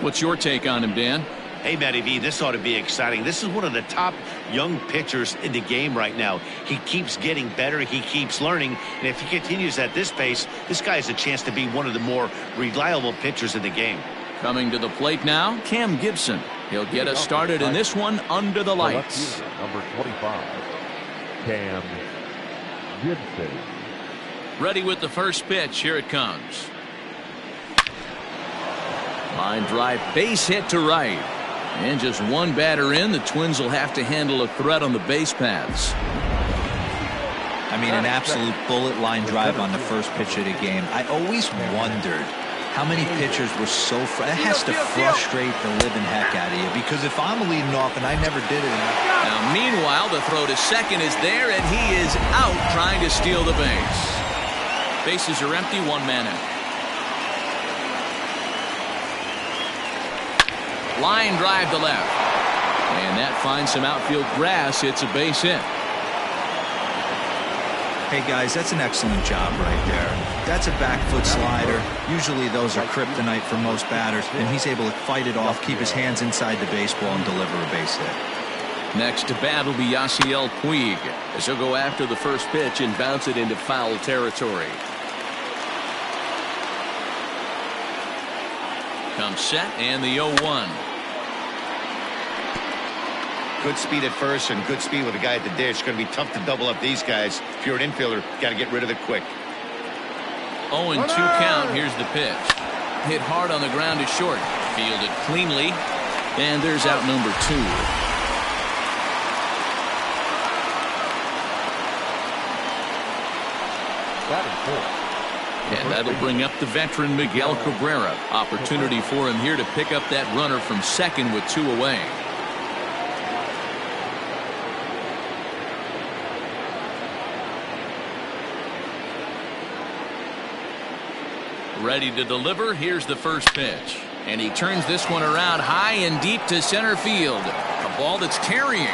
What's your take on him, Dan? Hey, Matty V, this ought to be exciting. This is one of the top young pitchers in the game right now. He keeps getting better. He keeps learning. And if he continues at this pace, this guy has a chance to be one of the more reliable pitchers in the game. Coming to the plate now, Cam Gibson. He'll get us started in this one under the lights. Number 25, Cam Gibson. Ready with the first pitch. Here it comes. Line drive, base hit to right. And just one batter in, the Twins will have to handle a threat on the base paths. I mean, an absolute bullet line drive on the first pitch of the game. I always wondered how many pitchers were so it has to frustrate the living heck out of you, because if I'm leading off and I never did it. Now, meanwhile, the throw to second is there, and he is out trying to steal the base. Bases are empty, one man out. Line drive to left. And that finds some outfield grass. It's a base hit. Hey, guys, that's an excellent job right there. That's a back foot slider. Usually those are kryptonite for most batters, and he's able to fight it off, keep his hands inside the baseball, and deliver a base hit. Next to bat will be Yasiel Puig, as he'll go after the first pitch and bounce it into foul territory. Comes set, and the 0-1. Good speed at first and good speed with a guy at the dish. It's going to be tough to double up these guys. If you're an infielder, got to get rid of it quick. 0-2 count. Here's the pitch. Hit hard on the ground to short. Fielded cleanly. And there's out number 2. And that'll bring up the veteran Miguel Cabrera. Opportunity for him here to pick up that runner from second with 2 away. Ready to deliver. Here's the first pitch. And he turns this one around high and deep to center field. A ball that's carrying.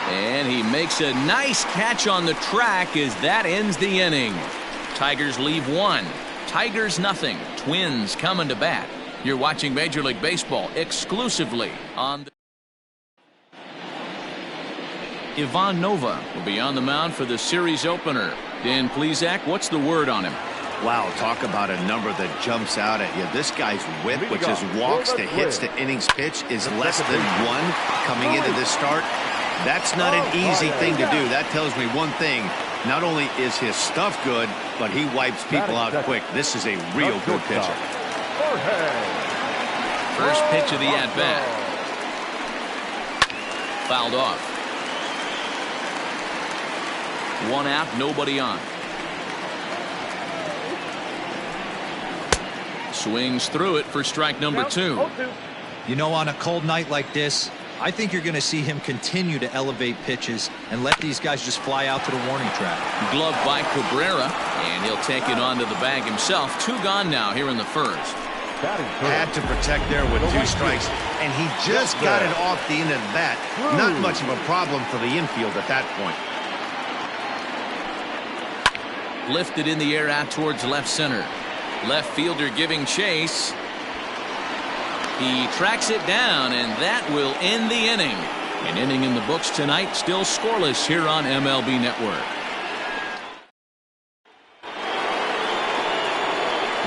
And he makes a nice catch on the track as that ends the inning. Tigers leave 1. Tigers nothing. Twins coming to bat. You're watching Major League Baseball exclusively on the... Ivan Nova will be on the mound for the series opener. Dan Plesac, what's the word on him? Wow, talk about a number that jumps out at you. This guy's whip, which is walks to hits to innings pitch, is less than 1 coming into this start. That's not an easy thing to do. That tells me one thing. Not only is his stuff good, but he wipes people out quick. This is a real good pitcher. First pitch of the at-bat. Fouled off. 1 out, nobody on. Swings through it for strike number 2. You know, on a cold night like this, I think you're going to see him continue to elevate pitches and let these guys just fly out to the warning track. Glove by Cabrera, and he'll take it onto the bag himself. 2 gone now here in the first. Had to protect there with 2 strikes, and he just got it off the end of the bat. Not much of a problem for the infield at that point. Lifted in the air out towards left center. Left fielder giving chase. He tracks it down, and that will end the inning. An inning in the books tonight, still scoreless here on MLB Network.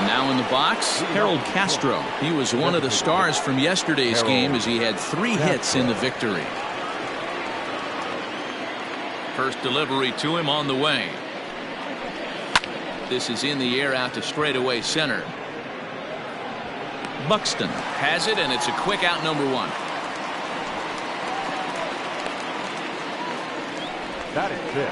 Now in the box, Harold Castro. He was one of the stars from yesterday's game as he had 3 hits in the victory. First delivery to him on the way. This is in the air out to straightaway center. Buxton has it, and it's a quick out number 1. That is it.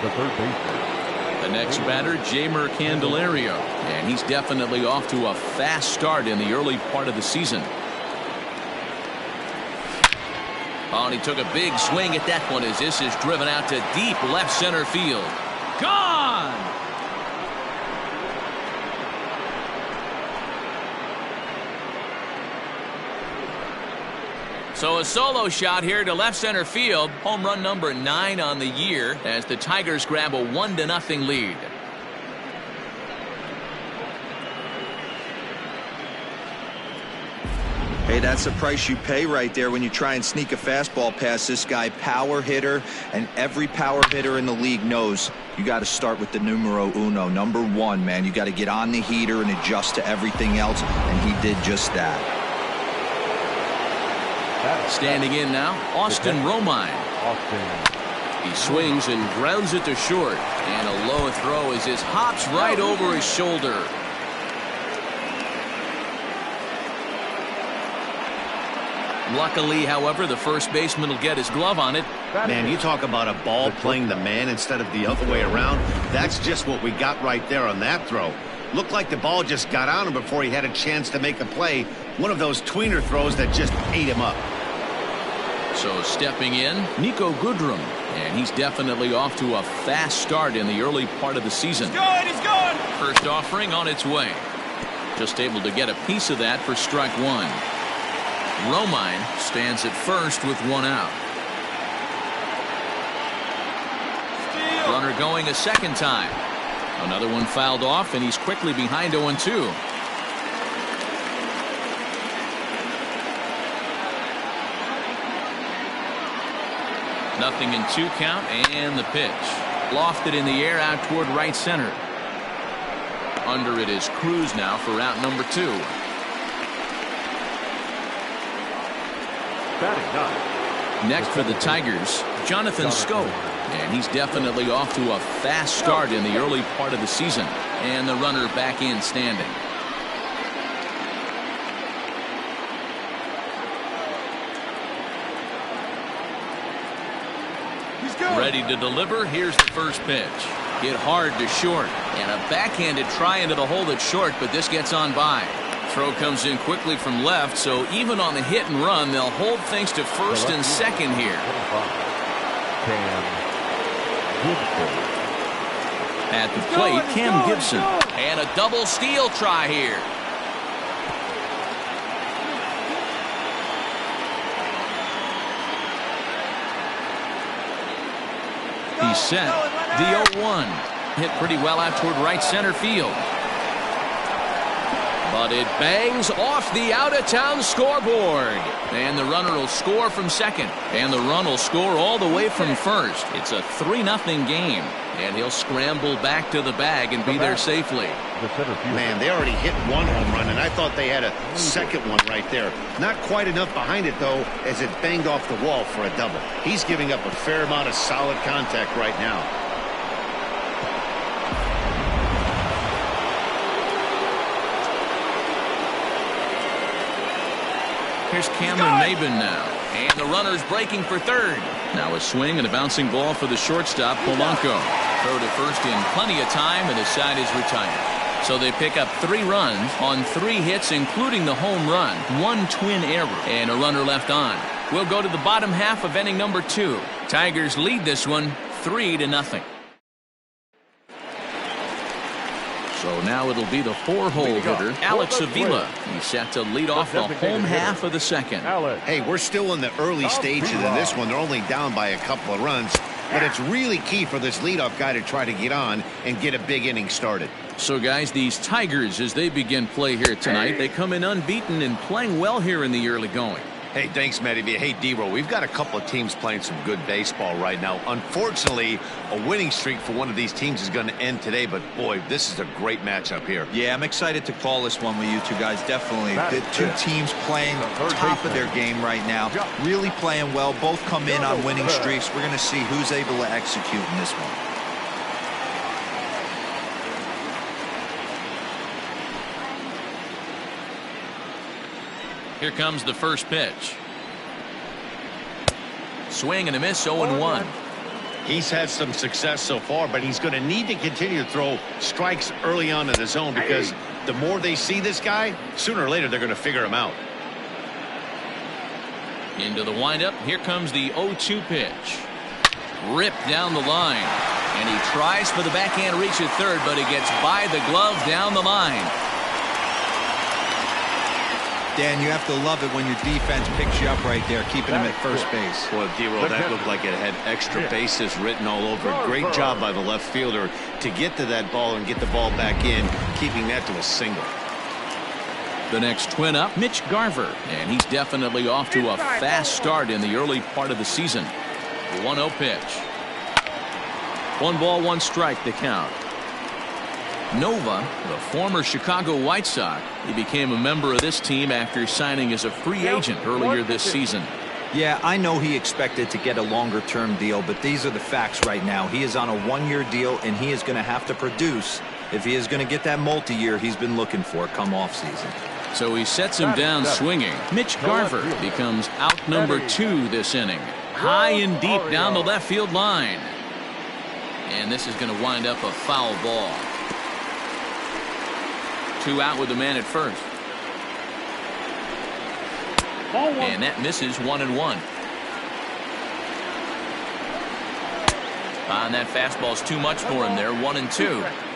The third baseman. The next batter, Jeimer Candelario, and he's definitely off to a fast start in the early part of the season. Oh, and he took a big swing at that one as this is driven out to deep left center field. Gone! So a solo shot here to left center field. Home run number 9 on the year as the Tigers grab a 1-0 lead. Hey, that's the price you pay right there when you try and sneak a fastball past this guy. Power hitter, and every power hitter in the league knows you got to start with the numero uno, number one, man. You got to get on the heater and adjust to everything else, and he did just that. Standing in now, Austin Romine. He swings and grounds it to short, and a low throw as this hops right over his shoulder. Luckily, however, the first baseman will get his glove on it. Man, you talk about a ball playing the man instead of the other way around. That's just what we got right there on that throw. Looked like the ball just got on him before he had a chance to make a play. One of those tweener throws that just ate him up. So stepping in, Niko Goodrum. And he's definitely off to a fast start in the early part of the season. He's going, he's going! First offering on its way. Just able to get a piece of that for strike one. Romine stands at first with one out. Steal. Runner going a second time. Another one fouled off, and he's quickly behind 0-2. Nothing in 2 count, and the pitch. Lofted in the air out toward right center. Under it is Cruz now for out number 2. Next for the Tigers, Jonathan Schoop. And he's definitely off to a fast start in the early part of the season. And the runner back in standing. Ready to deliver. Here's the first pitch. Hit hard to short. And a backhanded try into the hole that's short, but this gets on by. Throw comes in quickly from left, so even on the hit and run, they'll hold things to first and second here. At the plate, Cam Gibson. And a double steal try here. He's set. The 0-1. Hit pretty well out toward right center field. But it bangs off the out-of-town scoreboard. And the runner will score from second. And the run will score all the way from first. It's a 3-0 game. And he'll scramble back to the bag and be there safely. Man, they already hit one home run, and I thought they had a second one right there. Not quite enough behind it, though, as it banged off the wall for a double. He's giving up a fair amount of solid contact right now. Here's Cameron Maybin now. And the runner's breaking for third. Now a swing and a bouncing ball for the shortstop, Polanco. Throw to first in plenty of time, and his side is retired. So they pick up 3 runs on 3 hits, including the home run, 1 twin error, and a runner left on. We'll go to the bottom half of inning number 2. Tigers lead this one 3-0. So now it'll be the 4-hole hitter, Alex Avila. He's set to lead off the home half of the second. Hey, we're still in the early stages in this one. They're only down by a couple of runs. But it's really key for this leadoff guy to try to get on and get a big inning started. So, guys, these Tigers, as they begin play here tonight, they come in unbeaten and playing well here in the early going. Hey, thanks, Matty V. Hey, D-Roll, we've got a couple of teams playing some good baseball right now. Unfortunately, a winning streak for one of these teams is going to end today, but boy, this is a great matchup here. Yeah, I'm excited to call this one with you two guys. Definitely. The 2 teams playing top of their game right now. Really playing well. Both come in on winning streaks. We're going to see who's able to execute in this one. Here comes the first pitch. Swing and a miss, 0-1. He's had some success so far, but he's going to need to continue to throw strikes early on in the zone because the more they see this guy, sooner or later they're going to figure him out. Into the windup. Here comes the 0-2 pitch. Ripped down the line. And he tries for the backhand reach at third, but he gets by the glove down the line. Dan, you have to love it when your defense picks you up right there, keeping him at first base. Well, D-Roll, that looked like it had extra bases written all over it. Great job by the left fielder to get to that ball and get the ball back in, keeping that to a single. The next Twin up, Mitch Garver, and he's definitely off to a fast start in the early part of the season. The 1-0 pitch. 1 ball, 1 strike to count. Nova, the former Chicago White Sox, he became a member of this team after signing as a free agent earlier this season. Yeah, I know he expected to get a longer-term deal, but these are the facts right now. He is on a 1-year deal, and he is going to have to produce if he is going to get that multi-year he's been looking for come off-season. So he sets him down swinging. Mitch Garver becomes out number 2 this inning. High and deep down the left field line. And this is going to wind up a foul ball. 2 out with the man at first. And that misses 1-1. And that fastball's too much for him there. 1-2.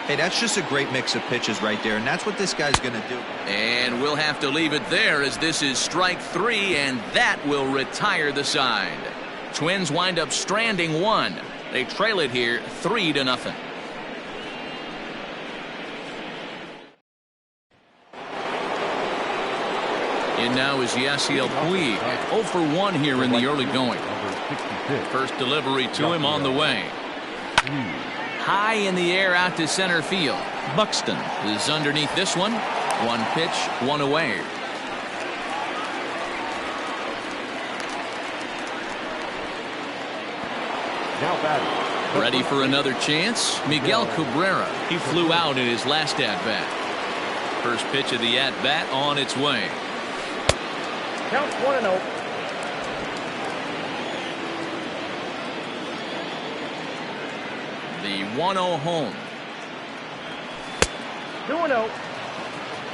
Hey, that's just a great mix of pitches right there, and that's what this guy's going to do. And we'll have to leave it there as this is strike 3, and that will retire the side. Twins wind up stranding 1. They trail it here 3-0. And now is Yasiel Puig, 0 for 1 here in the early going. First delivery to him on the way. High in the air out to center field. Buxton is underneath this one. 1 pitch, 1 away. Now batting. Ready for another chance? Miguel Cabrera. He flew out in his last at-bat. First pitch of the at-bat on its way. Count 1-0. The 1-0 home. 2-0.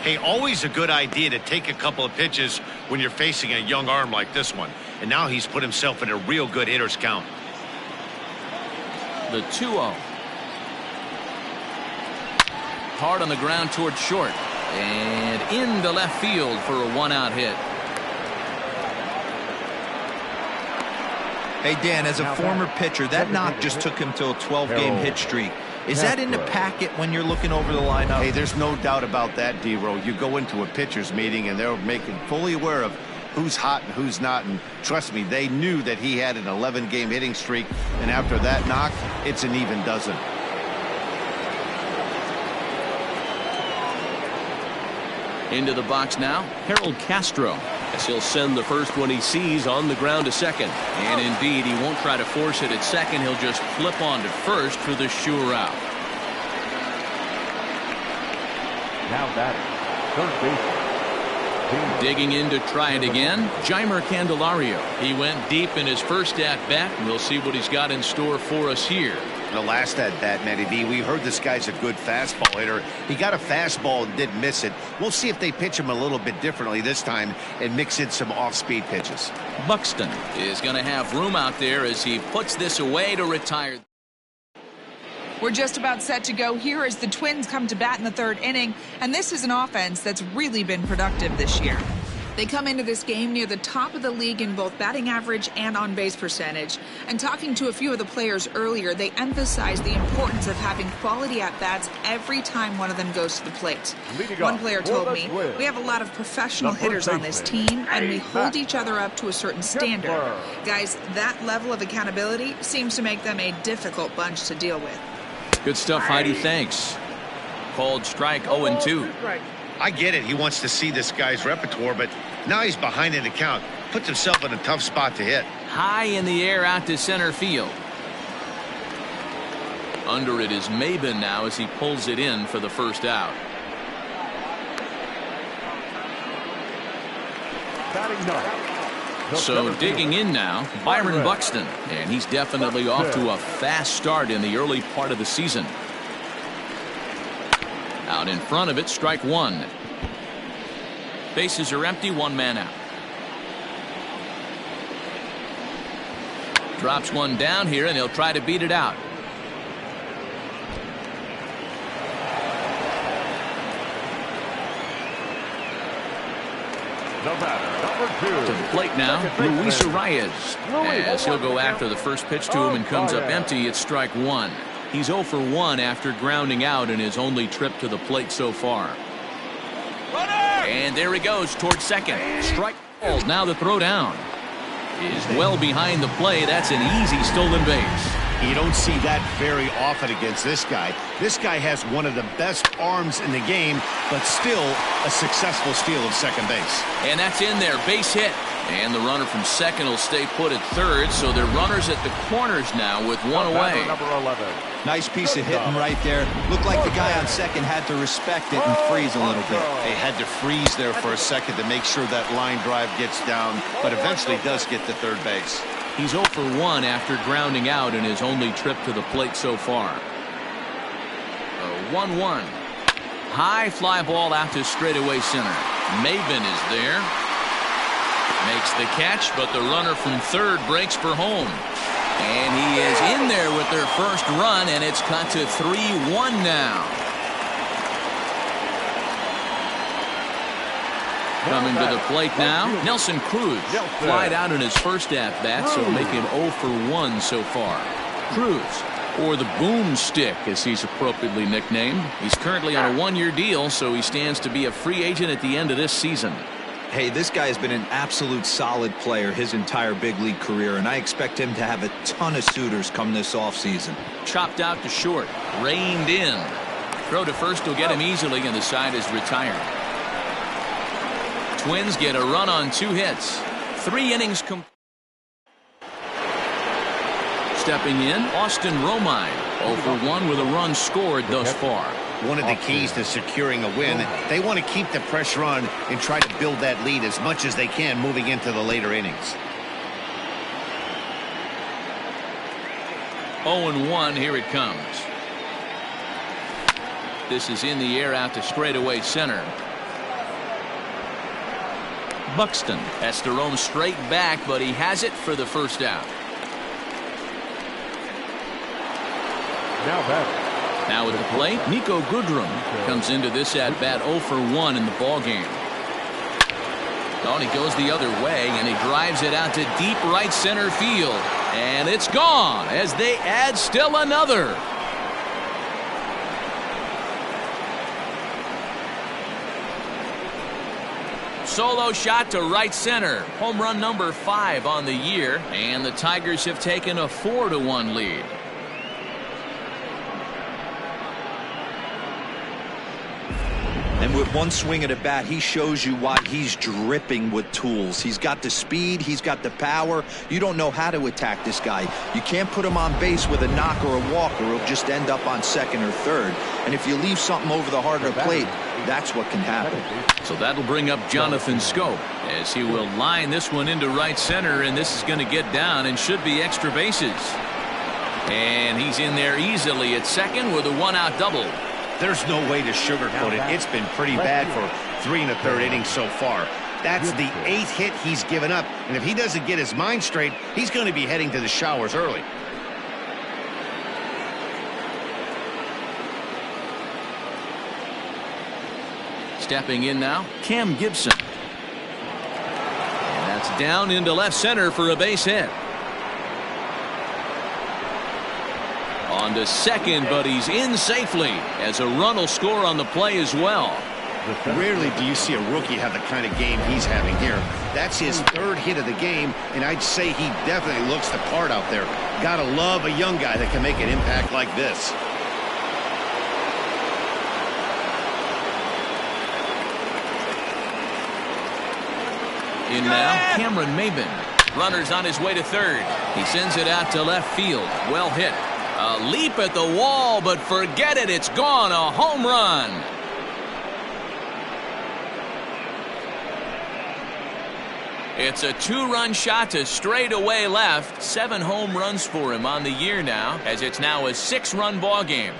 Hey, always a good idea to take a couple of pitches when you're facing a young arm like this one. And now he's put himself in a real good hitter's count. The 2-0. Hard on the ground toward short. And into left field for a 1-out hit. Hey, Dan, as a former pitcher, that knock just took him to a 12-game hit streak. Is that in the packet when you're looking over the lineup? Hey, there's no doubt about that, D-Row. You go into a pitcher's meeting, and they're making fully aware of who's hot and who's not. And trust me, they knew that he had an 11-game hitting streak. And after that knock, it's an even dozen. Into the box now, Harold Castro, as he'll send the first one he sees on the ground to second. And indeed, he won't try to force it at second. He'll just flip on to first for the sure out. Now batting. Third base. Digging in to try it again, Jeimer Candelario. He went deep in his first at-bat. We'll see what he's got in store for us here. The last at-bat, Matty B, we heard this guy's a good fastball hitter. He got a fastball and did miss it. We'll see if they pitch him a little bit differently this time and mix in some off-speed pitches. Buxton is going to have room out there as he puts this away to retire. We're just about set to go here as the Twins come to bat in the 3rd inning, and this is an offense that's really been productive this year. They come into this game near the top of the league in both batting average and on-base percentage. And talking to a few of the players earlier, they emphasize the importance of having quality at-bats every time one of them goes to the plate. One player told me, "We have a lot of professional hitters on this team, and we hold each other up to a certain standard." Guys, that level of accountability seems to make them a difficult bunch to deal with. Good stuff, Heidi. Thanks. Called strike 0-2. I get it. He wants to see this guy's repertoire, but now he's behind in the count. Puts himself in a tough spot to hit. High in the air out to center field. Under it is Maben now as he pulls it in for the first out. Batting ninth. So digging in now, Byron Buxton, and he's definitely off to a fast start in the early part of the season. Out in front of it, strike 1. Bases are empty, 1 man out. Drops one down here, and he'll try to beat it out. The batter, number 2. To the plate now, Luis Arias, as he'll go after the first pitch to him and comes up empty. It's strike 1. He's 0 for 1 after grounding out in his only trip to the plate so far. And there he goes towards second. Strike. Now the throw down is well behind the play. That's an easy stolen base. You don't see that very often against this guy. This guy has one of the best arms in the game, but still a successful steal of second base. And that's in there. Base hit. And the runner from second will stay put at third, so they're runners at the corners now with one away. Number 11. Nice piece of hitting right there. Looked like the guy on second had to respect it and freeze a little bit. They had to freeze there for a second to make sure that line drive gets down, but eventually does get to third base. He's 0 for 1 after grounding out in his only trip to the plate so far. 1-1. High fly ball out to straightaway center. Maben is there. Makes the catch, but the runner from third breaks for home. And he is in there with their first run, and it's cut to 3-1 now. Coming to the plate now, Nelson Cruz. Flied out in his first at-bat, so make him 0 for 1 so far. Cruz, or the boomstick as he's appropriately nicknamed. He's currently on a one-year deal, so he stands to be a free agent at the end of this season. Hey, this guy has been an absolute solid player his entire big league career, and I expect him to have a ton of suitors come this offseason. Chopped out to short, reined in. Throw to first will get him easily, and the side is retired. Twins get a run on 2 hits. 3 innings Stepping in, Austin Romine. 0 for 1 with a run scored thus far. One of the keys to securing a win, they want to keep the pressure on and try to build that lead as much as they can moving into the later innings. 0-1, here it comes. This is in the air out to straightaway center. Buxton has to roam straight back, but he has it for the first out. Now batting. Now at the plate, Nico Goodrum comes into this at-bat 0 for 1 in the ballgame. Oh, and he goes the other way, and he drives it out to deep right center field. And it's gone as they add still another. Solo shot to right center. Home run number 5 on the year, and the Tigers have taken a 4-1 lead. And with one swing at a bat, he shows you why he's dripping with tools. He's got the speed, he's got the power. You don't know how to attack this guy. You can't put him on base with a knock or a walk, or he'll just end up on second or third. And if you leave something over the heart of the plate, that's what can happen. So that'll bring up Jonathan Schoop as he will line this one into right center, and this is going to get down and should be extra bases. And he's in there easily at second with a 1-out double. There's no way to sugarcoat it. It's been pretty bad for 3 1/3 innings so far. That's the 8th hit he's given up, and if he doesn't get his mind straight, he's going to be heading to the showers early. Stepping in now, Cam Gibson. And that's down into left center for a base hit. On to second, but he's in safely as a run will score on the play as well. Rarely do you see a rookie have the kind of game he's having here. That's his 3rd hit of the game, and I'd say he definitely looks the part out there. Gotta love a young guy that can make an impact like this. In now, Cameron Maben. Runner's on his way to third. He sends it out to left field. Well hit. A leap at the wall, but forget it. It's gone. A home run. It's a 2-run shot to straightaway left. 7 home runs for him on the year now, as it's now a 6-run ball game.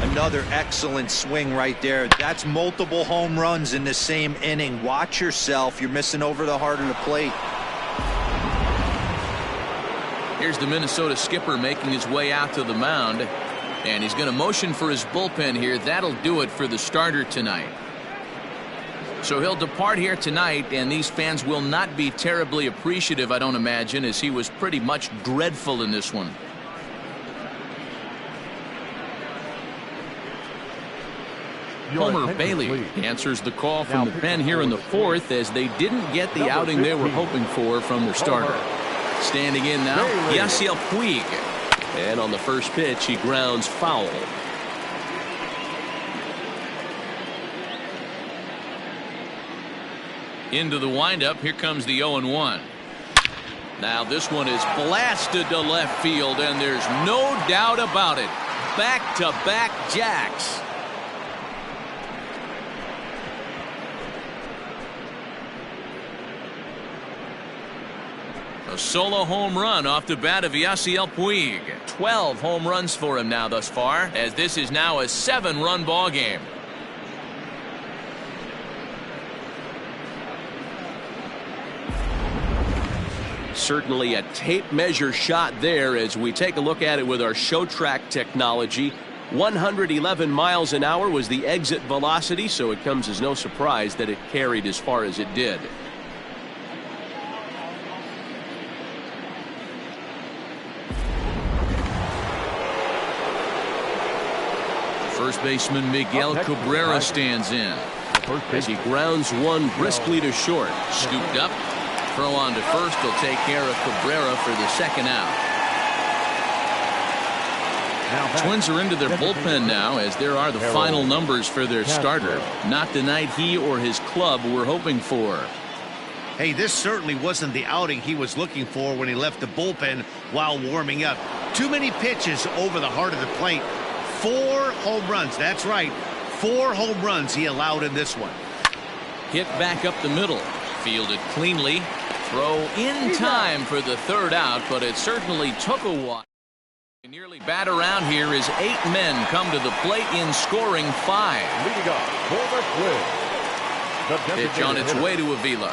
Another excellent swing right there. That's multiple home runs in the same inning. Watch yourself. You're missing over the heart of the plate. Here's the Minnesota skipper making his way out to the mound. And he's going to motion for his bullpen here. That'll do it for the starter tonight. So he'll depart here tonight, and these fans will not be terribly appreciative, I don't imagine, as he was pretty much dreadful in this one. Homer Bailey answers the call from the pen here in the fourth as they didn't get the outing they were hoping for from their starter. Standing in now, Yasiel Puig. And on the first pitch, he grounds foul. Into the windup, here comes the 0-1. Now this one is blasted to left field, and there's no doubt about it. Back-to-back jacks. A solo home run off the bat of Yasiel Puig. 12 home runs for him now thus far, as this is now a 7-run ball game. Certainly a tape measure shot there as we take a look at it with our show track technology. 111 miles an hour was the exit velocity, so it comes as no surprise that it carried as far as it did. First baseman Miguel Cabrera stands in as he grounds one briskly to short. Scooped up. Throw on to first will take care of Cabrera for the second out. Twins are into their bullpen now as there are the final numbers for their starter. Not the night he or his club were hoping for. Hey, this certainly wasn't the outing he was looking for when he left the bullpen while warming up. Too many pitches over the heart of the plate. 4 home runs. That's right. 4 home runs he allowed in this one. Hit back up the middle. Fielded cleanly. Throw in time for the third out, but it certainly took a while. Nearly bat around here as 8 men come to the plate in scoring 5. Leading off for the Twins. Pitch on its way to Avila.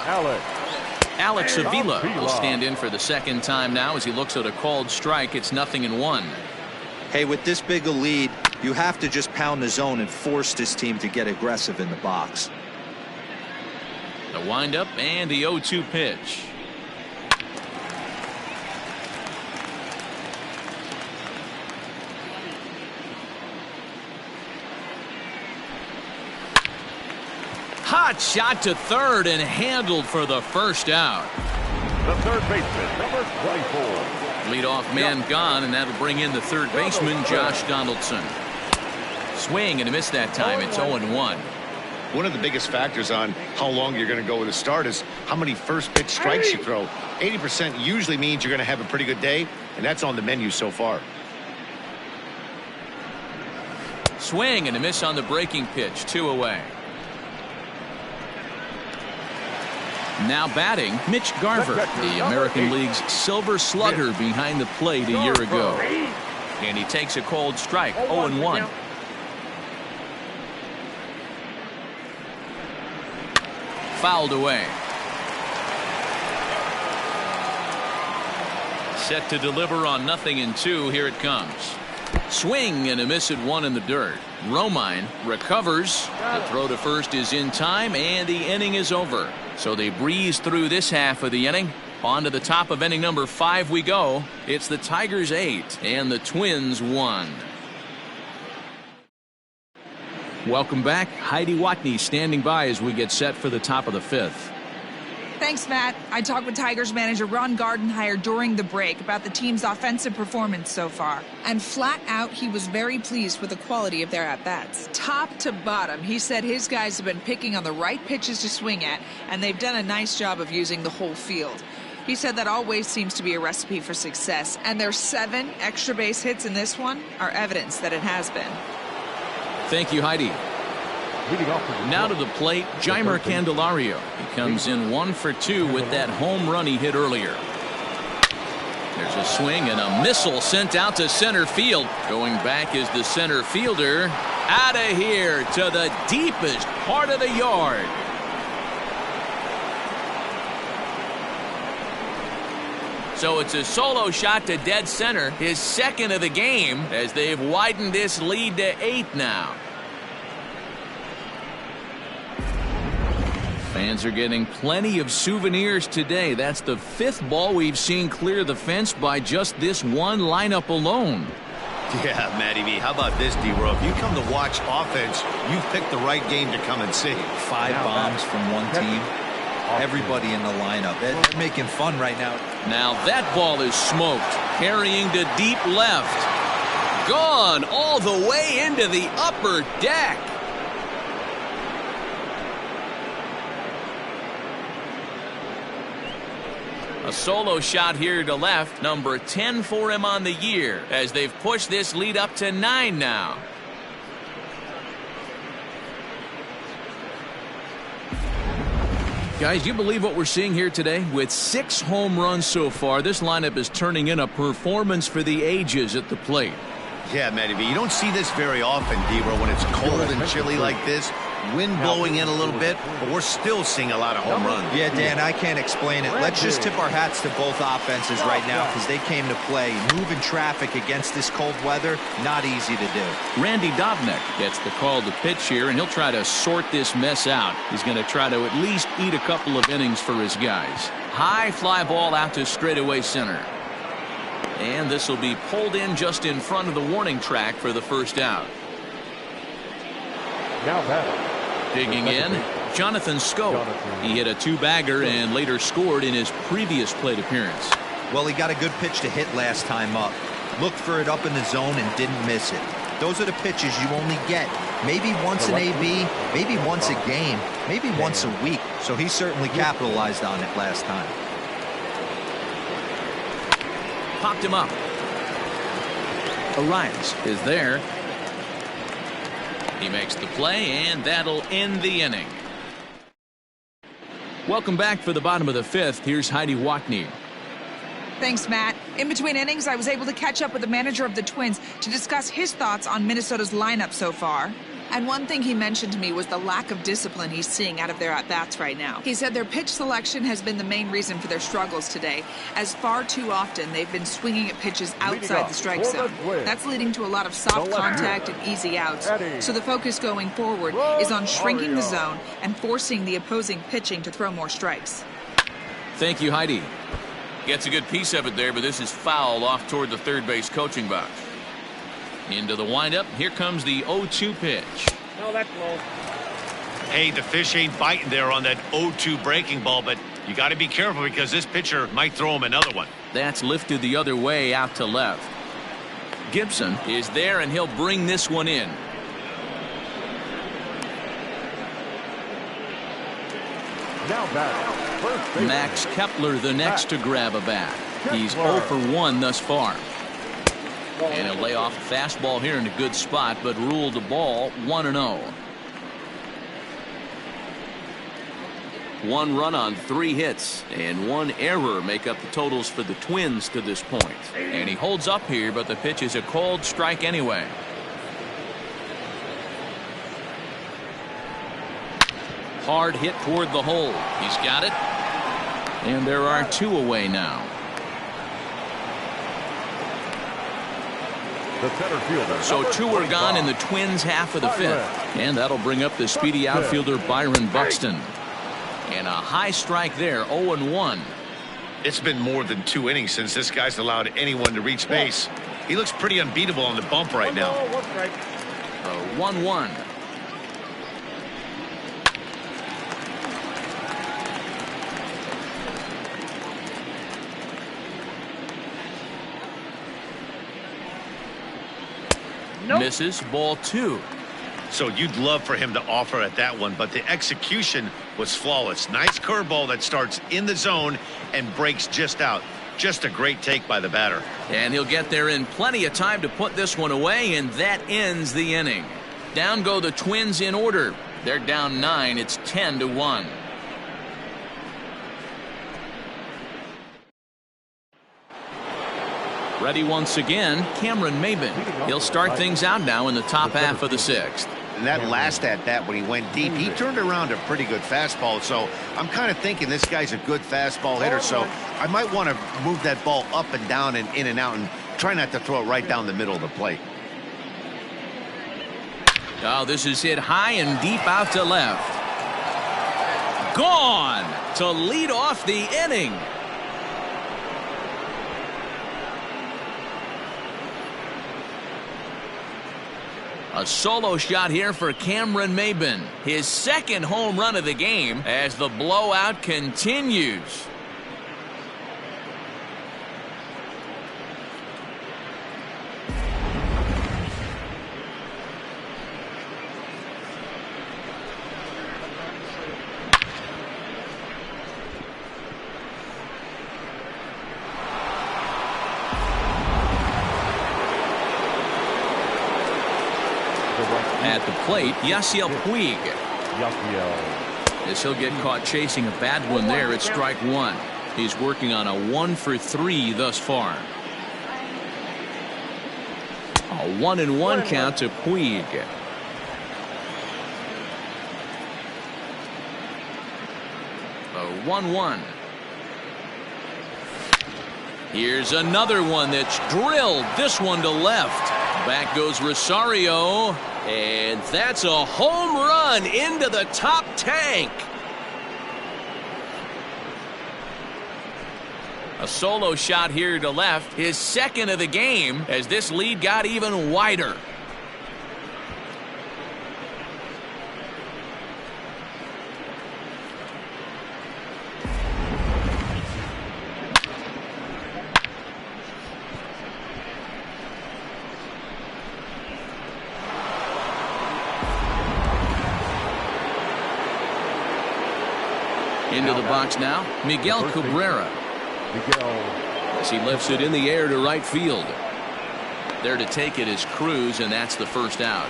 Alex Avila will stand in for the second time now as he looks at a called strike. It's 0-1. Hey, with this big a lead, you have to just pound the zone and force this team to get aggressive in the box. The windup and the 0-2 pitch. Hot shot to third and handled for the first out. The third baseman, number 24. Leadoff man gone, and that'll bring in the third baseman, Josh Donaldson. Swing and a miss that time. It's 0-1. One of the biggest factors on how long you're going to go with a start is how many first pitch strikes you throw. 80% usually means you're going to have a pretty good day, and that's on the menu so far. Swing and a miss on the breaking pitch. 2 away. Now batting, Mitch Garver, the American League's Silver Slugger behind the plate a year ago. And he takes a cold strike. 0-1. Fouled away. Set to deliver on 0-2. Here it comes. Swing and a miss at 1 in the dirt. Romine recovers. The throw to first is in time, and the inning is over. So they breeze through this half of the inning. On to the top of inning number 5 we go. It's the Tigers 8 and the Twins 1. Welcome back. Heidi Watney standing by as we get set for the top of the 5th. Thanks, Matt. I talked with Tigers manager Ron Gardenhire during the break about the team's offensive performance so far. And flat out, he was very pleased with the quality of their at-bats. Top to bottom, he said his guys have been picking on the right pitches to swing at, and they've done a nice job of using the whole field. He said that always seems to be a recipe for success, and their 7 extra base hits in this one are evidence that it has been. Thank you, Heidi. Now to the plate, Jeimer Candelario. He comes in 1 for 2 with that home run he hit earlier. There's a swing and a missile sent out to center field. Going back is the center fielder. Out of here to the deepest part of the yard. So it's a solo shot to dead center, his second of the game, as they've widened this lead to 8 now. Fans are getting plenty of souvenirs today. That's the 5th ball we've seen clear the fence by just this one lineup alone. Yeah, Matty V. How about this, D-Row? If you come to watch offense, you've picked the right game to come and see. 5 bombs from one team. Everybody in the lineup. They're making fun right now. Now that ball is smoked. Carrying to deep left. Gone all the way into the upper deck. A solo shot here to left. Number 10 for him on the year as they've pushed this lead up to 9 now. Guys, you believe what we're seeing here today? With 6 home runs so far, this lineup is turning in a performance for the ages at the plate. Yeah, Matty V. You don't see this very often, D-Row, when it's cold and chilly like this. Wind blowing in a little bit, but we're still seeing a lot of home runs. Yeah, Dan, I can't explain it. Let's just tip our hats to both offenses right now because they came to play. Moving traffic against this cold weather, not easy to do. Randy Dobnak gets the call to pitch here, and he'll try to sort this mess out. He's going to try to at least eat a couple of innings for his guys. High fly ball out to straightaway center. And this will be pulled in just in front of the warning track for the first out. Now batting. Digging in, Jonathan Schoop. He hit a 2-bagger and later scored in his previous plate appearance. Well, he got a good pitch to hit last time up. Looked for it up in the zone and didn't miss it. Those are the pitches you only get maybe once an AB, maybe once a game, maybe once a week. So he certainly capitalized on it last time. Popped him up. Arias is there. He makes the play, and that'll end the inning. Welcome back for the bottom of the 5th. Here's Heidi Watney. Thanks, Matt. In between innings, I was able to catch up with the manager of the Twins to discuss his thoughts on Minnesota's lineup so far. And one thing he mentioned to me was the lack of discipline he's seeing out of their at-bats right now. He said their pitch selection has been the main reason for their struggles today, as far too often they've been swinging at pitches outside the strike zone. That's leading to a lot of soft contact and easy outs. So the focus going forward is on shrinking the zone and forcing the opposing pitching to throw more strikes. Thank you, Heidi. Gets a good piece of it there, but this is foul off toward the third base coaching box. Into the windup. Here comes the 0-2 pitch. No, that's low. Hey, the fish ain't biting there on that 0-2 breaking ball, but you got to be careful because this pitcher might throw him another one. That's lifted the other way out to left. Gibson is there, and he'll bring this one in. Now batting. First base. Max Kepler the next to grab a bat. He's 0 for 1 thus far. And he'll lay off a fastball here in a good spot, but ruled the ball 1-0. 1 run on 3 hits and 1 error make up the totals for the Twins to this point. And he holds up here, but the pitch is a called strike anyway. Hard hit toward the hole. He's got it. And there are 2 away now. So 2 are gone in the Twins' half of the 5th. And that'll bring up the speedy outfielder Byron Buxton. And a high strike there, 0-1. It's been more than 2 innings since this guy's allowed anyone to reach base. He looks pretty unbeatable on the bump right now. 1-1. Misses, ball 2. So you'd love for him to offer at that one, but the execution was flawless. Nice curveball that starts in the zone and breaks just out. Just a great take by the batter. And he'll get there in plenty of time to put this one away, and that ends the inning. Down go the Twins in order. They're down 9. It's 10-1. Ready once again, Cameron Maybin. He'll start things out now in the top half of the 6th. And that last at-bat when he went deep, he turned around a pretty good fastball. So I'm kind of thinking this guy's a good fastball hitter. So I might want to move that ball up and down and in and out and try not to throw it right down the middle of the plate. Oh, this is hit high and deep out to left. Gone to lead off the inning. A solo shot here for Cameron Maybin. His second home run of the game as the blowout continues. At the plate, Yasiel Puig. As he'll get caught chasing a bad one there at strike one. He's working on a 1-for-3 thus far. A 1-1 count to Puig. A 1-1. Here's another one that's drilled. This one to left. Back goes Rosario. And that's a home run into the top tank. A solo shot here to left, his second of the game, as this lead got even wider. Into the box now, Miguel Cabrera. As he lifts it in the air to right field. There to take it is Cruz, and that's the first out.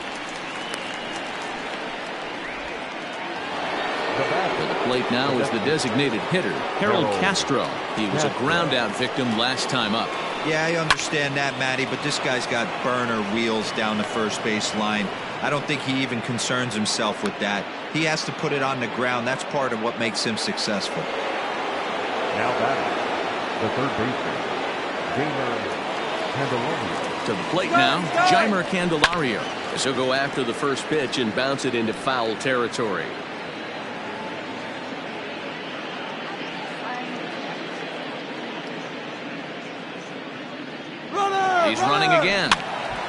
For the plate now is the designated hitter, Harold Castro. He was a ground out victim last time up. Yeah, I understand that, Matty, but this guy's got burner wheels down the first base line. I don't think he even concerns himself with that. He has to put it on the ground. That's part of what makes him successful. Now batting, the third baseman, Jeimer Candelario. To the plate now, Jeimer Candelario. As he'll go after the first pitch and bounce it into foul territory. He's running again.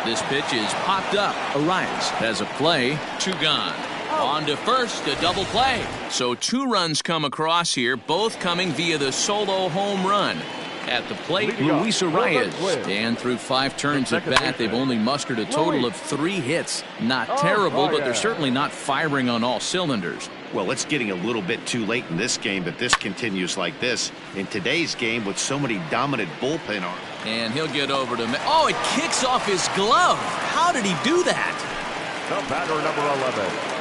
This pitch is popped up. Arias has a play. 2 gone. On to first, a double play. So 2 runs come across here, both coming via the solo home run. At the plate, Luis Arias. And through 5 turns at bat, they've only mustered a total of 3 hits. Not terrible, but they're certainly not firing on all cylinders. Well, it's getting a little bit too late in this game, but this continues like this. In today's game, with so many dominant bullpen arms. And he'll get over to... Oh, it kicks off his glove. How did he do that? The batter, number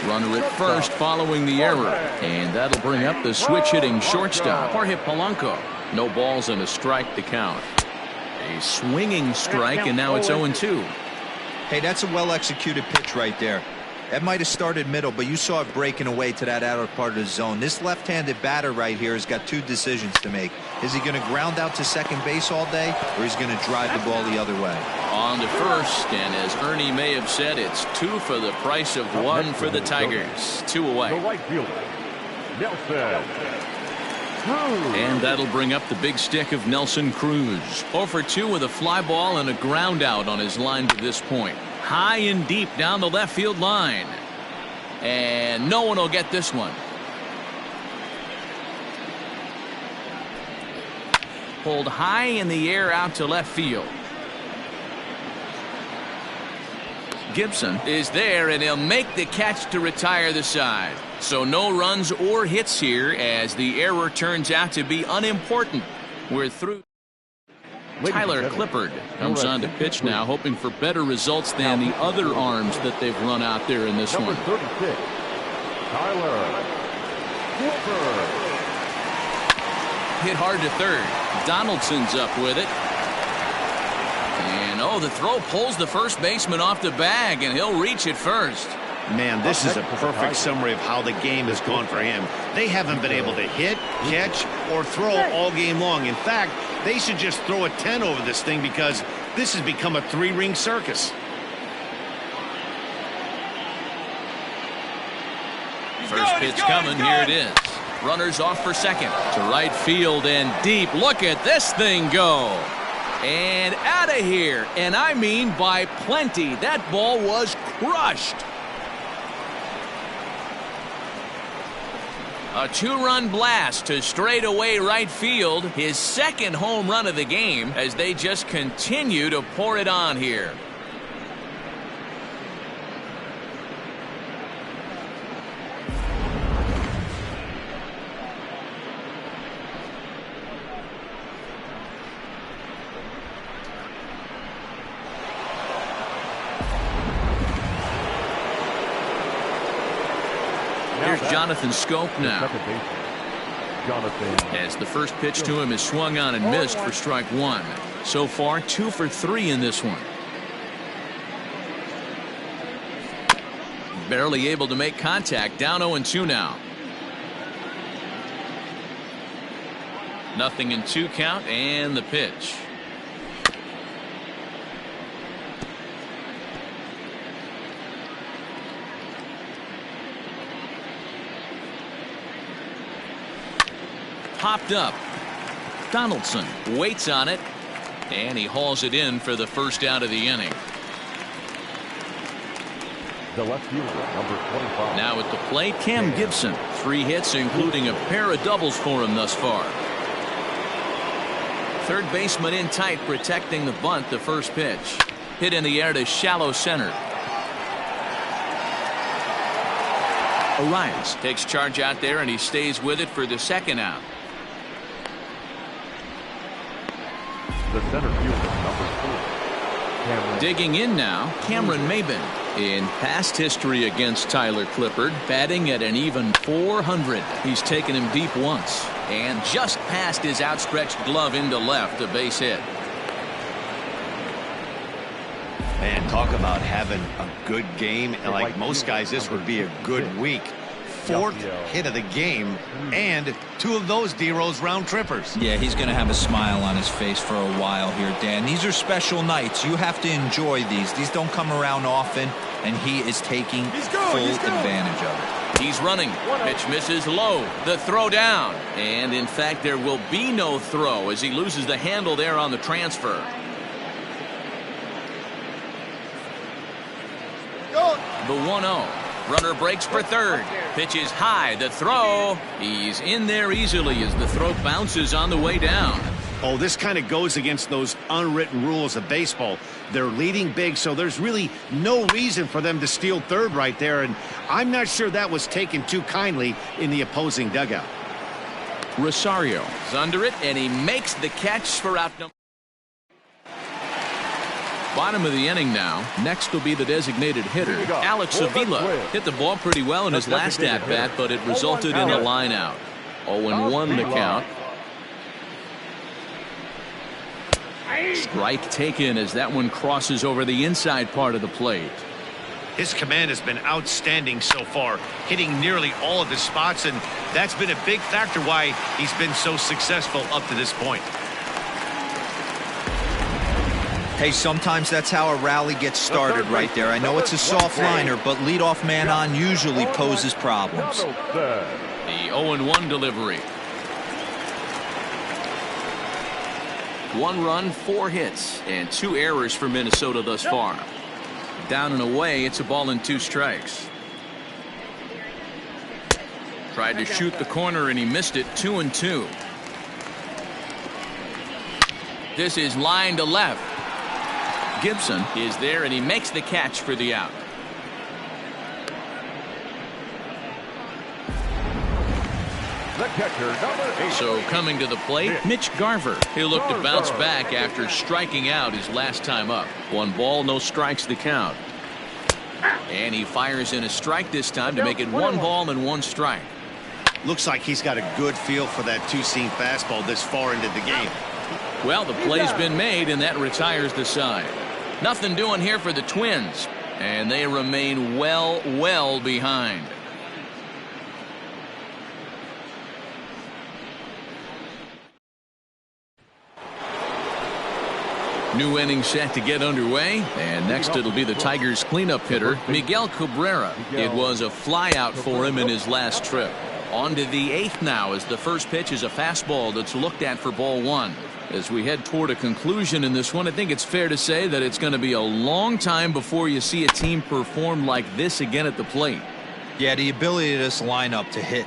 11. Runner at first following the error. And that'll bring up the switch-hitting shortstop, Jorge Polanco. No balls and a strike to count. A swinging strike, and now it's 0-2. Hey, that's a well-executed pitch right there. That might have started middle, but you saw it breaking away to that outer part of the zone. This left-handed batter right here has got 2 decisions to make. Is he going to ground out to second base all day, or is he going to drive the ball the other way? On to first, and as Ernie may have said, it's 2 for the price of 1 for the Tigers. 2 away. The right fielder, Nelson Cruz. And that'll bring up the big stick of Nelson Cruz. 0 for 2 with a fly ball and a ground out on his line to this point. High and deep down the left field line. And no one will get this one. Pulled high in the air out to left field. Gibson is there, and he'll make the catch to retire the side. So no runs or hits here, as the error turns out to be unimportant. We're through. Tyler Clippard comes on to pitch now, hoping for better results than the other arms that they've run out there in this one. Number 36, Tyler Clippard. Hit hard to third. Donaldson's up with it. And, oh, the throw pulls the first baseman off the bag, and he'll reach it first. Man, this is a perfect summary of how the game has gone for him. They haven't been able to hit, catch, or throw all game long. In fact, they should just throw a 10 over this thing, because this has become a 3-ring circus. First pitch coming. Here it is. Runners off for second. To right field and deep. Look at this thing go. And out of here. And I mean by plenty. That ball was crushed. A 2-run blast to straightaway right field. His second home run of the game as they just continue to pour it on here. Here's Jonathan Schoop now. As the first pitch to him is swung on and missed for strike one. So far, 2 for 3 in this one. Barely able to make contact. Down 0-2 now. 0-2 count and the pitch. Popped up. Donaldson waits on it, and he hauls it in for the first out of the inning. The left fielder, number 25. Now at the plate, Cam Gibson. 3 hits, including a pair of doubles for him thus far. Third baseman in tight, protecting the bunt. The first pitch. Hit in the air to shallow center. Arias takes charge out there, and he stays with it for the second out. The center fielder, number 4. Digging in now, Cameron Maybin. In past history against Tyler Clippard, batting at an even .400. He's taken him deep once and just passed his outstretched glove into left, a base hit. Man, talk about having a good game. And like most guys, this would be a good week. 4th hit of the game, and 2 of those D-Rose round trippers. Yeah, he's going to have a smile on his face for a while here, Dan. These are special nights. You have to enjoy these. These don't come around often, and he is taking full advantage of it. He's running. Pitch misses low. The throw down. And in fact, there will be no throw as he loses the handle there on the transfer. The 1-0. Runner breaks for third. Pitch is high. The throw. He's in there easily as the throw bounces on the way down. Oh, this kind of goes against those unwritten rules of baseball. They're leading big, so there's really no reason for them to steal third right there, and I'm not sure that was taken too kindly in the opposing dugout. Rosario is under it, and he makes the catch for out number. Bottom of the inning now. Next will be the designated hitter, Alex Avila. Hit the ball pretty well in his last at-bat, but it resulted in a line out. 0-1 the count. Strike taken as that one crosses over the inside part of the plate. His command has been outstanding so far, hitting nearly all of his spots, and that's been a big factor why he's been so successful up to this point. Hey, sometimes that's how a rally gets started right there. I know it's a soft liner, but leadoff man on usually poses problems. The 0-1 delivery. 1 run, 4 hits, and 2 errors for Minnesota thus far. Down and away, it's a ball and 2 strikes. Tried to shoot the corner and he missed it. 2-2. This is line to left. Gibson is there and he makes the catch for the out. The catcher, number 8. So coming to the plate, Mitch Garver. He'll look to bounce back after striking out his last time up. 1 ball, no strikes the count. And he fires in a strike this time to make it 1 ball and 1 strike. Looks like he's got a good feel for that two-seam fastball this far into the game. Well, the play's been made, and that retires the side. Nothing doing here for the Twins, and they remain well behind. New inning set to get underway, and next it'll be the Tigers cleanup hitter, Miguel Cabrera. It was a flyout for him in his last trip. On to the 8th now as the first pitch is a fastball that's looked at for ball 1. As we head toward a conclusion in this one, I think it's fair to say that it's going to be a long time before you see a team perform like this again at the plate. Yeah, the ability of this lineup to hit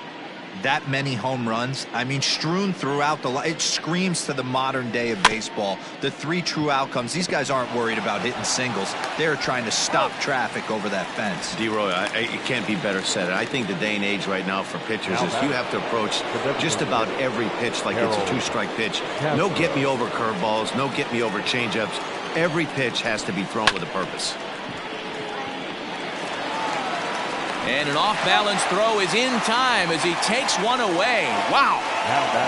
that many home runs, I mean, strewn throughout it screams to the modern day of baseball. The 3 true outcomes. These guys aren't worried about hitting singles. They're trying to stop traffic over that fence. D-Roy, it can't be better said. I think the day and age right now for pitchers is you have to approach just about every pitch like it's a 2-strike pitch. No get-me-over curveballs, no get-me-over changeups. Every pitch has to be thrown with a purpose. And an off-balance throw is in time as he takes one away. Wow.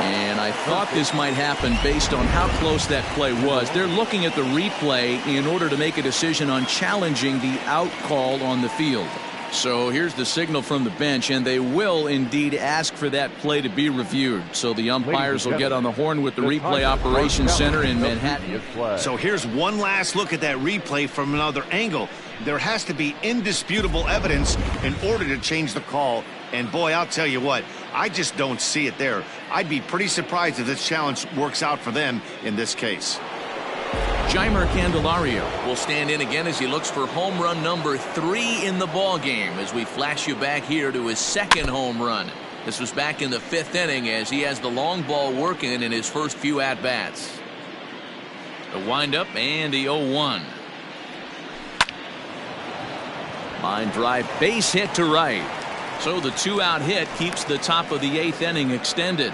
And I thought this might happen based on how close that play was. They're looking at the replay in order to make a decision on challenging the out call on the field. So here's the signal from the bench, and they will indeed ask for that play to be reviewed. So the umpires will get on the horn with the replay operations center in Manhattan. So here's one last look at that replay from another angle. There has to be indisputable evidence in order to change the call. And boy, I'll tell you what, I just don't see it there. I'd be pretty surprised if this challenge works out for them in this case. Jeimer Candelario will stand in again as he looks for home run number 3 in the ball game as we flash you back here to his 2nd home run. This was back in the 5th inning as he has the long ball working in his first few at-bats. The windup and the 0-1. Line drive, base hit to right. So the 2-out hit keeps the top of the 8th inning extended.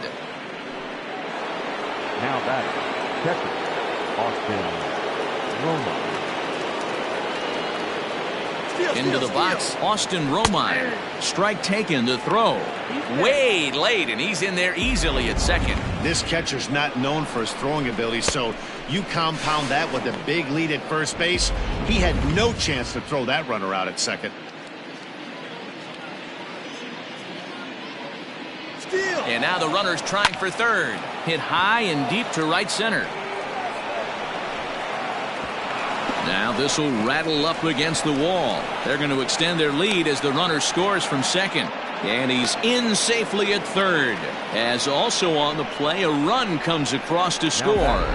Now back, catcher, Austin Romine. Into the box, Austin Romine. Strike taken, the throw. Way late, and he's in there easily at second. This catcher's not known for his throwing ability, so you compound that with a big lead at first base. He had no chance to throw that runner out at second. And now the runner's trying for third. Hit high and deep to right center. Now this will rattle up against the wall. They're going to extend their lead as the runner scores from second. And he's in safely at third. As also on the play, a run comes across to score.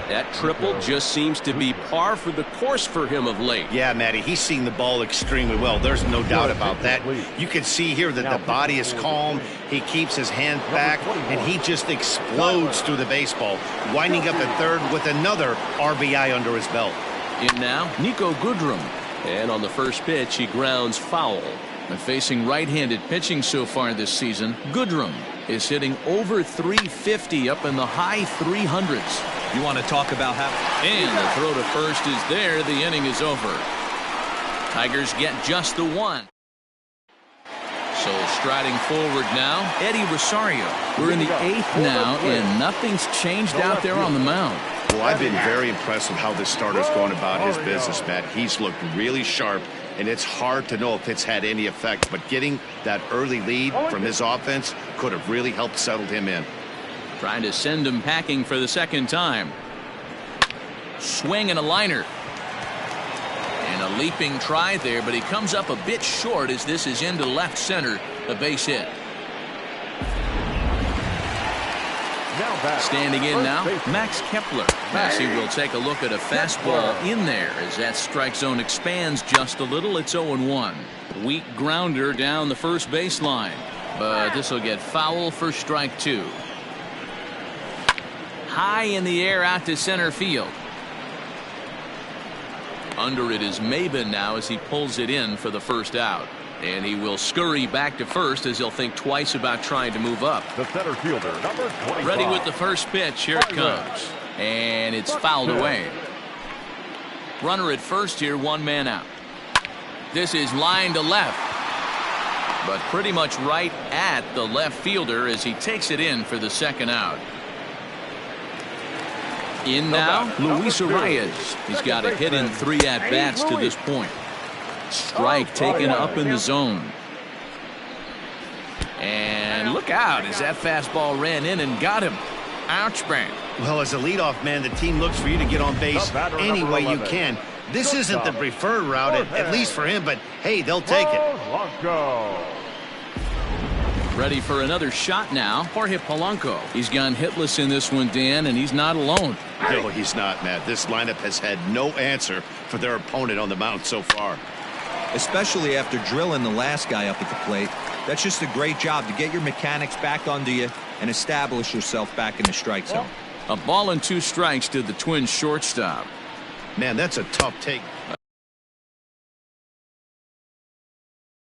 That triple just seems to be par for the course for him of late. Yeah, Matty, he's seen the ball extremely well. There's no doubt about that. You can see here that the body is calm. He keeps his hand back, and he just explodes through the baseball, winding up at third with another RBI under his belt. In now, Niko Goodrum. And on the first pitch, he grounds foul. And facing right-handed pitching so far this season, Goodrum is hitting over 350 up in the high 300s. You want to talk about how... And the throw to first is there. The inning is over. Tigers get just the one. So striding forward now, Eddie Rosario. We're in the 8th now, and nothing's changed out there on the mound. Well, I've been very impressed with how this starter's going about his business, Matt. He's looked really sharp, and it's hard to know if it's had any effect. But getting that early lead from his offense could have really helped settle him in. Trying to send him packing for the 2nd time. Swing and a liner. And a leaping try there, but he comes up a bit short as this is into left center, a base hit. Standing in now, Max Kepler. Massey will take a look at a fastball in there as that strike zone expands just a little. It's 0-1. Weak grounder down the first baseline, but this will get foul for strike 2. High in the air out to center field. Under it is Maben now as he pulls it in for the first out. And he will scurry back to first as he'll think twice about trying to move up. The center fielder, number 25. Ready with the first pitch. Here it comes. And it's fouled away. Runner at first here, 1 man out. This is line to left. But pretty much right at the left fielder as he takes it in for the 2nd out. In now, Luis Arias. He's got a hit in 3 at-bats to this point. Strike taken up in the zone. And look out as that fastball ran in and got him. Ouch, man. Well, as a leadoff man, the team looks for you to get on base any way you can. This isn't the preferred route, at least for him, but hey, they'll take it. Ready for another shot now. Jorge Polanco. He's gone hitless in this one, Dan, and he's not alone. No, he's not, Matt. This lineup has had no answer for their opponent on the mound so far. Especially after drilling the last guy up at the plate. That's just a great job to get your mechanics back under you and establish yourself back in the strike zone. A ball and 2 strikes to the Twins shortstop. Man, that's a tough take.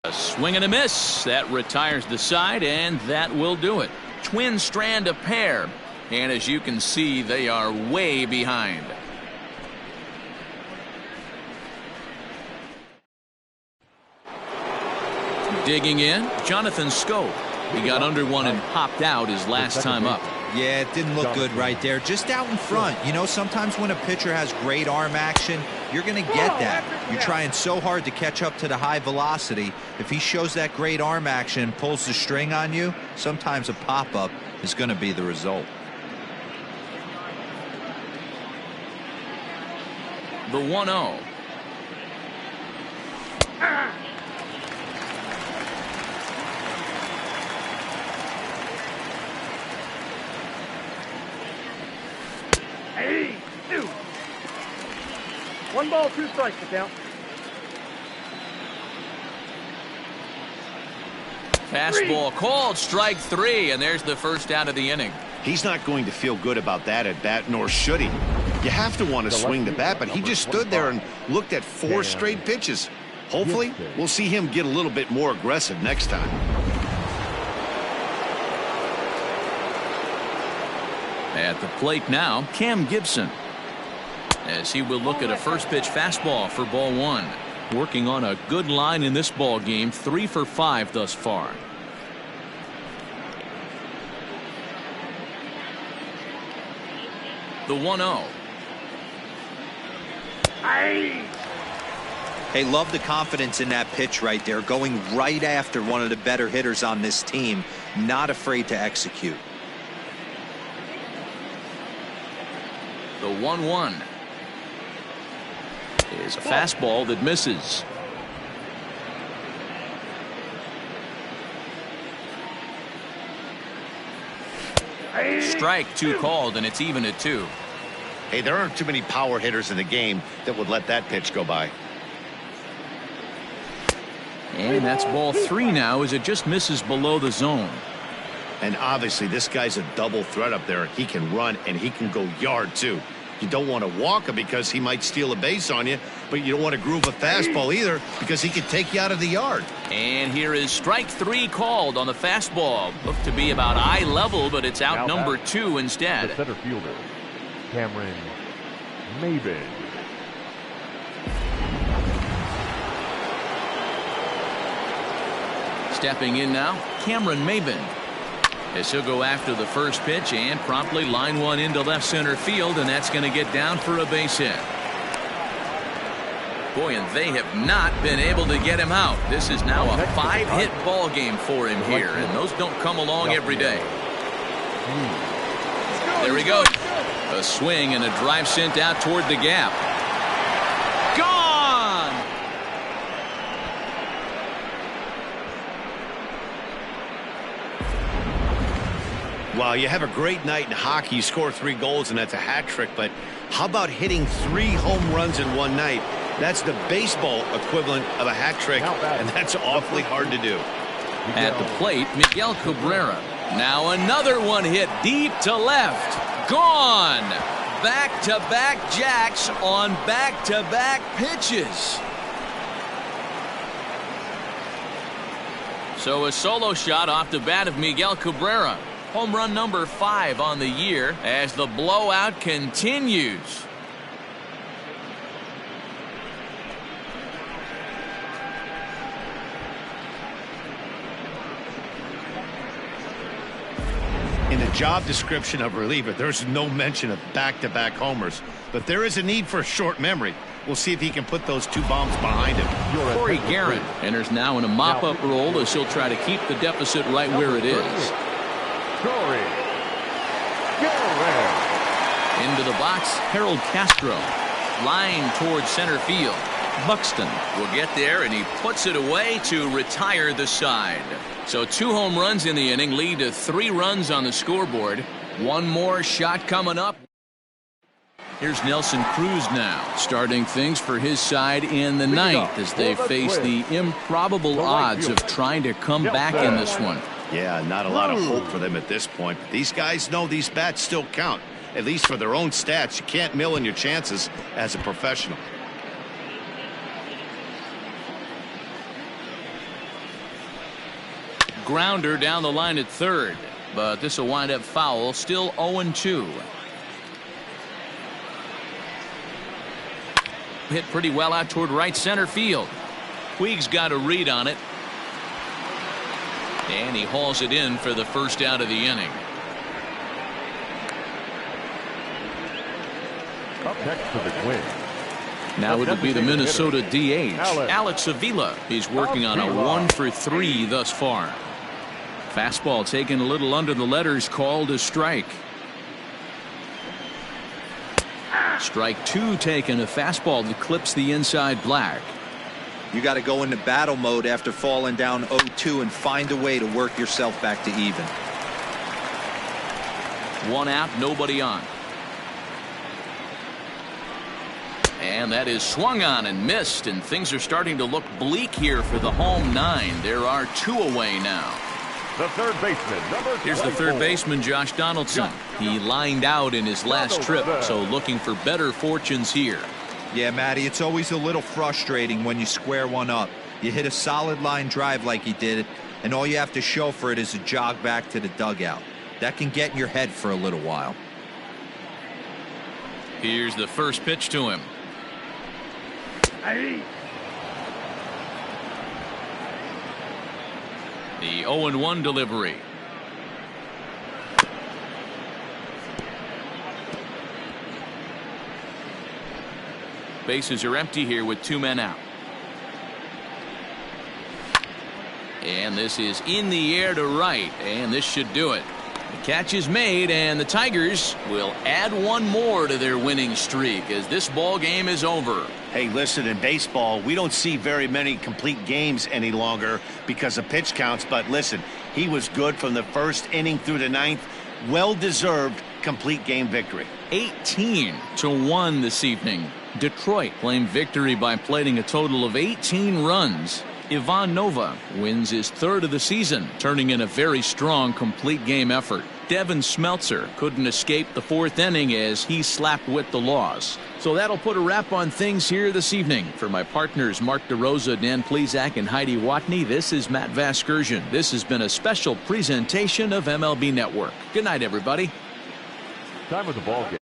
A swing and a miss. That retires the side, and that will do it. Twins strand a pair, and as you can see, they are way behind. Digging in, Jonathan Schoop. He got under one and popped out his last time up. Yeah, it didn't look good right there. Just out in front. You know, sometimes when a pitcher has great arm action, you're going to get that. You're trying so hard to catch up to the high velocity. If he shows that great arm action, pulls the string on you, sometimes a pop-up is going to be the result. The 1-0. Hey, dude. 1 ball, 2 strikes to count. Fastball called, strike 3, and there's the first out of the inning. He's not going to feel good about that at bat, nor should he. You have to want to swing the bat, but he just stood there and looked at 4 straight pitches. Hopefully, we'll see him get a little bit more aggressive next time. At the plate now, Cam Gibson. As he will look at a first pitch fastball for ball 1. Working on a good line in this ball game, 3 for 5 thus far. The 1-0. Hey, love the confidence in that pitch right there, going right after one of the better hitters on this team, not afraid to execute. The 1-1 is a fastball that misses. Strike 2 called, and it's even at 2. Hey, there aren't too many power hitters in the game that would let that pitch go by. And that's ball 3 now as it just misses below the zone. And obviously this guy's a double threat up there. He can run and he can go yard too. You don't want to walk him because he might steal a base on you, but you don't want to groove a fastball either because he could take you out of the yard. And here is strike 3 called on the fastball. Looked to be about eye level, but it's out number 2 instead. The center fielder, Cameron Maybin. Stepping in now, Cameron Maybin. As he'll go after the first pitch and promptly line one into left center field, and that's going to get down for a base hit. Boy, and they have not been able to get him out. This is now a 5-hit ball game for him here, and those don't come along every day. There he goes. A swing and a drive sent out toward the gap. Gone! Wow, you have a great night in hockey. You score 3 goals, and that's a hat trick. But how about hitting 3 home runs in one night? That's the baseball equivalent of a hat trick, and that's awfully hard to do. At the plate, Miguel Cabrera. Now another one hit deep to left. Gone! Back-to-back jacks on back-to-back pitches. So a solo shot off the bat of Miguel Cabrera. Home run number 5 on the year as the blowout continues. In the job description of reliever, there's no mention of back-to-back homers, but there is a need for a short memory. We'll see if he can put those 2 bombs behind him. Corey Guerin enters now in a mop-up role as he'll try to keep the deficit right where it is. Corey Guerin. Into the box, Harold Castro. Line towards center field. Buxton will get there, and he puts it away to retire the side. So 2 home runs in the inning lead to 3 runs on the scoreboard. One more shot coming up. Here's Nelson Cruz now, starting things for his side in the 9th as they face the improbable odds of trying to come back in this one. Yeah, not a lot of hope for them at this point. These guys know these bats still count, at least for their own stats. You can't mill in your chances as a professional. Grounder down the line at third, but this will wind up foul. Still 0-2. Hit pretty well out toward right center field. Puig's got a read on it, and he hauls it in for the first out of the inning. Up next for the Twins. Now it would be the Minnesota DH, Alex Avila. He's working on a 1-for-3 thus far. Fastball taken a little under the letters, called a strike. Strike 2 taken, a fastball that clips the inside black. You got to go into battle mode after falling down 0-2 and find a way to work yourself back to even. 1 out, nobody on. And that is swung on and missed, and things are starting to look bleak here for the home 9. There are 2 away now. The third baseman, number 24. Here's the third baseman, Josh Donaldson. He lined out in his last trip, so looking for better fortunes here. Yeah, Matty, it's always a little frustrating when you square one up. You hit a solid line drive like he did, and all you have to show for it is a jog back to the dugout. That can get in your head for a little while. Here's the first pitch to him. The 0-1 delivery. Bases are empty here with 2 men out. And this is in the air to right, and this should do it. The catch is made, and the Tigers will add 1 more to their winning streak as this ball game is over. Hey, listen, in baseball, we don't see very many complete games any longer because of pitch counts. But listen, he was good from the first inning through the 9th. Well-deserved complete game victory. 18-1 this evening. Detroit claimed victory by plating a total of 18 runs. Ivan Nova wins his 3rd of the season, turning in a very strong complete game effort. Devin Smeltzer couldn't escape the 4th inning as he slapped with the loss. So that'll put a wrap on things here this evening. For my partners Mark DeRosa, Dan Plesac, and Heidi Watney, this is Matt Vasgersian. This has been a special presentation of MLB Network. Good night, everybody. Time of the ball game.